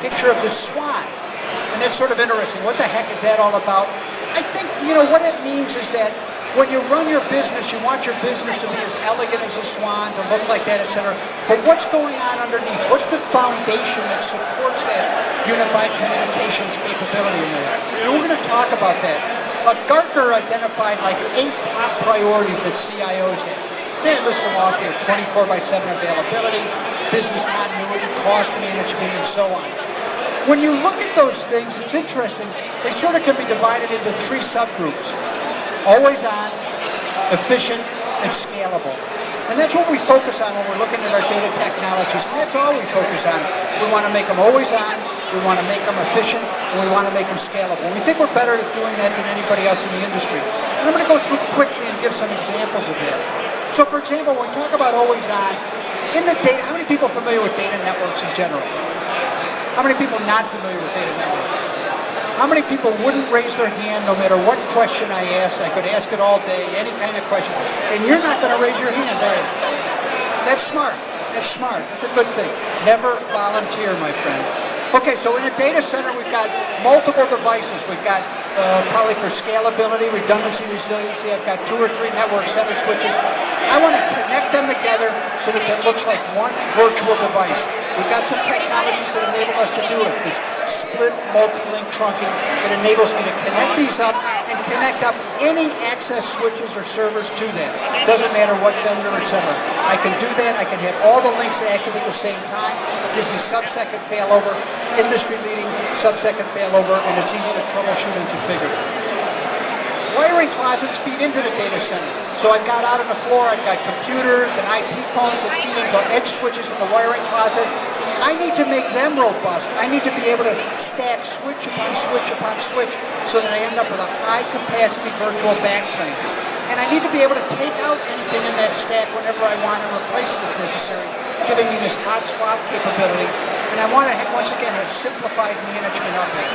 picture of this swan. And that's sort of interesting. What the heck is that all about? I think, what it means is that when you run your business, you want your business to be as elegant as a swan, to look like that, etc. But what's going on underneath? What's the foundation that supports that unified communications capability in there? And we're going to talk about that. Gartner identified like 8 top priorities that CIOs have. They list them off here: 24/7 availability, business continuity, cost management, and so on. When you look at those things, it's interesting. They sort of can be divided into 3 subgroups: always on, efficient, and scalable. And that's what we focus on when we're looking at our data technologies. And that's all we focus on. We want to make them always on, we want to make them efficient, and we want to make them scalable. We think we're better at doing that than anybody else in the industry. And I'm going to go through quickly and give some examples of that. So for example, when we talk about always on, in the data, how many people are familiar with data networks in general? How many people are not familiar with data networks? How many people wouldn't raise their hand no matter what question I asked? I could ask it all day, any kind of question. And you're not going to raise your hand, are you? That's smart. That's smart. That's a good thing. Never volunteer, my friend. Okay, so in a data center, we've got multiple devices. We've got probably for scalability, redundancy, resiliency, I've got 2 or 3 network center switches. I want to connect them together so that it looks like one virtual device. We've got some technologies that enable us to do it. This split multi-link trunking that enables me to connect these up and connect up any access switches or servers to that. Doesn't matter what vendor, etc. I can do that. I can have all the links active at the same time. Gives me sub-second failover, industry-leading sub-second failover, and it's easy to troubleshoot and configure. Wiring closets feed into the data center. So I've got out on the floor, I've got computers and IP phones that feed into edge switches in the wiring closet. I need to make them robust. I need to be able to stack switch upon switch upon switch so that I end up with a high-capacity virtual backplane. And I need to be able to take out anything in that stack whenever I want to replace it if necessary, giving me this hot swap capability. And I want to, once again, have simplified management of it.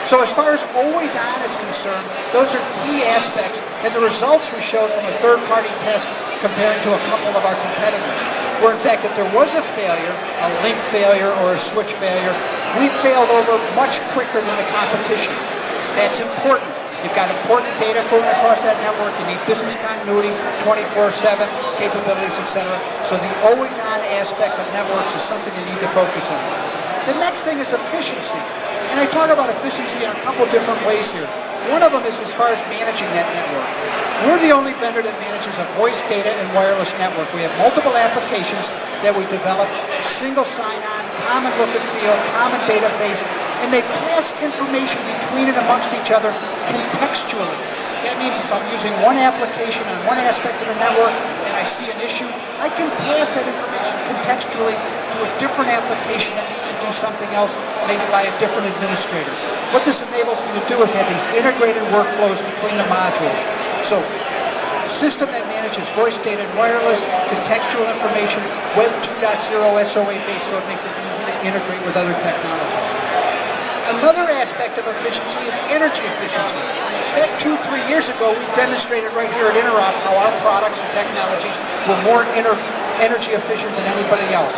So as far as always on is concerned, those are key aspects, and the results we showed from a third-party test compared to a couple of our competitors were, in fact, if there was a failure, a link failure or a switch failure, we failed over much quicker than the competition. That's important. You've got important data going across that network. You need business continuity, 24/7 capabilities, etc. So the always-on aspect of networks is something you need to focus on. The next thing is efficiency. And I talk about efficiency in a couple different ways here. One of them is as far as managing that network. We're the only vendor that manages a voice, data, and wireless network. We have multiple applications that we develop, single sign-on, common look and feel, common database, and they pass information between and amongst each other contextually. That means if I'm using one application on one aspect of the network and I see an issue, I can pass that information contextually to a different application that needs to do something else, maybe by a different administrator. What this enables me to do is have these integrated workflows between the modules. So, system that manages voice, data, and wireless, contextual information, Web 2.0 SOA based, so it makes it easy to integrate with other technologies. Another aspect of efficiency is energy efficiency. Back 2-3 years ago, we demonstrated right here at Interop how our products and technologies were more energy efficient than anybody else,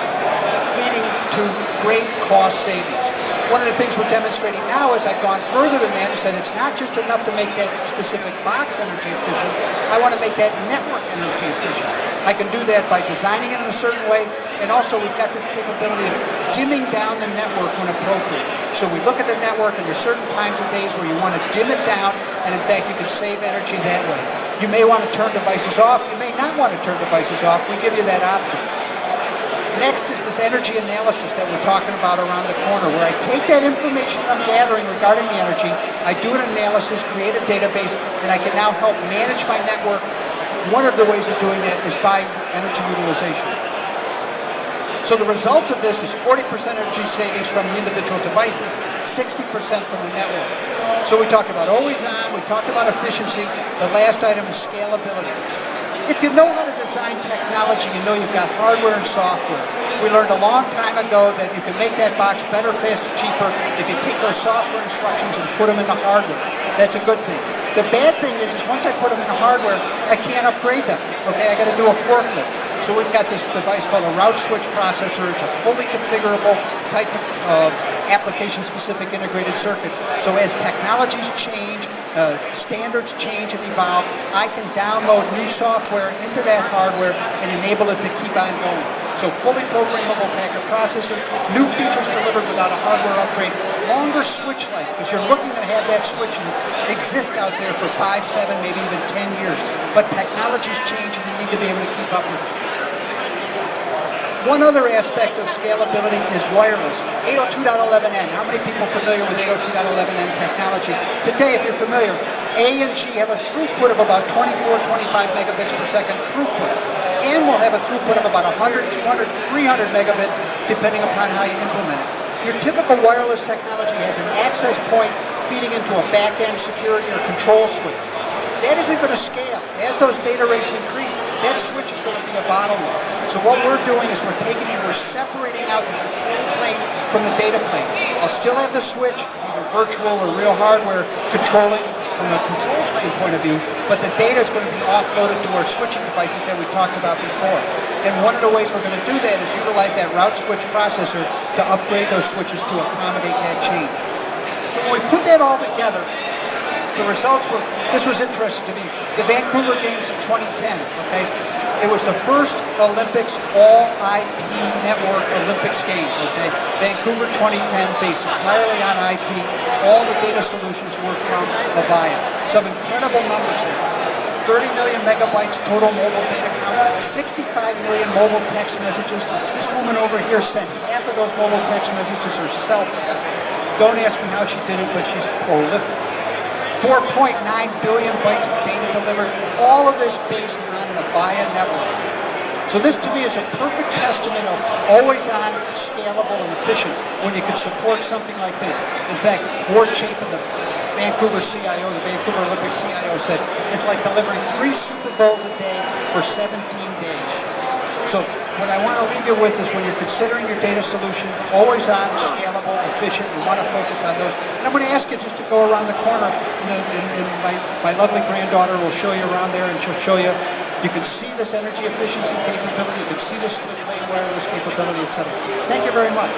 leading to great cost savings. One of the things we're demonstrating now is I've gone further than that and said it's not just enough to make that specific box energy efficient, I want to make that network energy efficient. I can do that by designing it in a certain way, and also we've got this capability of dimming down the network when appropriate. So we look at the network and there's certain times of days where you want to dim it down, and in fact you can save energy that way. You may want to turn devices off, you may not want to turn devices off, we give you that option. Next is this energy analysis that we're talking about around the corner, where I take that information I'm gathering regarding the energy, I do an analysis, create a database, and I can now help manage my network. One of the ways of doing that is by energy utilization. So the results of this is 40% energy savings from the individual devices, 60% from the network. So we talked about always on, we talked about efficiency, the last item is scalability. If you know how to design technology, you know you've got hardware and software. We learned a long time ago that you can make that box better, faster, cheaper if you take those software instructions and put them in the hardware. That's a good thing. The bad thing is once I put them in the hardware, I can't upgrade them. Okay, I got to do a forklift. So we've got this device called a route switch processor. It's a fully configurable type of application-specific integrated circuit. So as technologies change, standards change and evolve, I can download new software into that hardware and enable it to keep on going. So fully programmable packet processor, new features delivered without a hardware upgrade, longer switch life, because you're looking to have that switch exist out there for 5, 7, maybe even 10 years. But technologies change and you need to be able to keep up with it. One other aspect of scalability is wireless. 802.11n. How many people are familiar with 802.11n technology? Today, if you're familiar, A and G have a throughput of about 24, 25 megabits per second throughput. And will have a throughput of about 100, 200, 300 megabit, depending upon how you implement it. Your typical wireless technology has an access point feeding into a back-end security or control switch. That isn't going to scale. As those data rates increase, that switch is going to be a bottleneck. So what we're doing is we're taking and we're separating out the control plane from the data plane. I'll still have the switch, either virtual or real hardware, controlling from a control plane point of view, but the data is going to be offloaded to our switching devices that we talked about before. And one of the ways we're going to do that is utilize that route switch processor to upgrade those switches to accommodate that change. So when we put that all together, the results were, this was interesting to me, the Vancouver Games in 2010, okay? It was the first Olympics all-IP network Olympics game, okay? Vancouver 2010, based entirely on IP. All the data solutions were from Avaya. Some incredible numbers there. 30 million megabytes total mobile data count, 65 million mobile text messages. This woman over here sent half of those mobile text messages herself. Don't ask me how she did it, but she's prolific. 4.9 billion bytes of data delivered, all of this based on an Avaya network. So this to me is a perfect testament of always on, scalable, and efficient when you can support something like this. In fact, Ward Chapin, the Vancouver CIO, the Vancouver Olympic CIO, said it's like delivering 3 Super Bowls a day for 17 days. So what I want to leave you with is when you're considering your data solution, always on, scalable, efficient, you want to focus on those. And I'm going to ask you just to go around the corner, and my lovely granddaughter will show you around there, and she'll show you, you can see this energy efficiency capability, you can see this split plane wireless capability, etc. Thank you very much.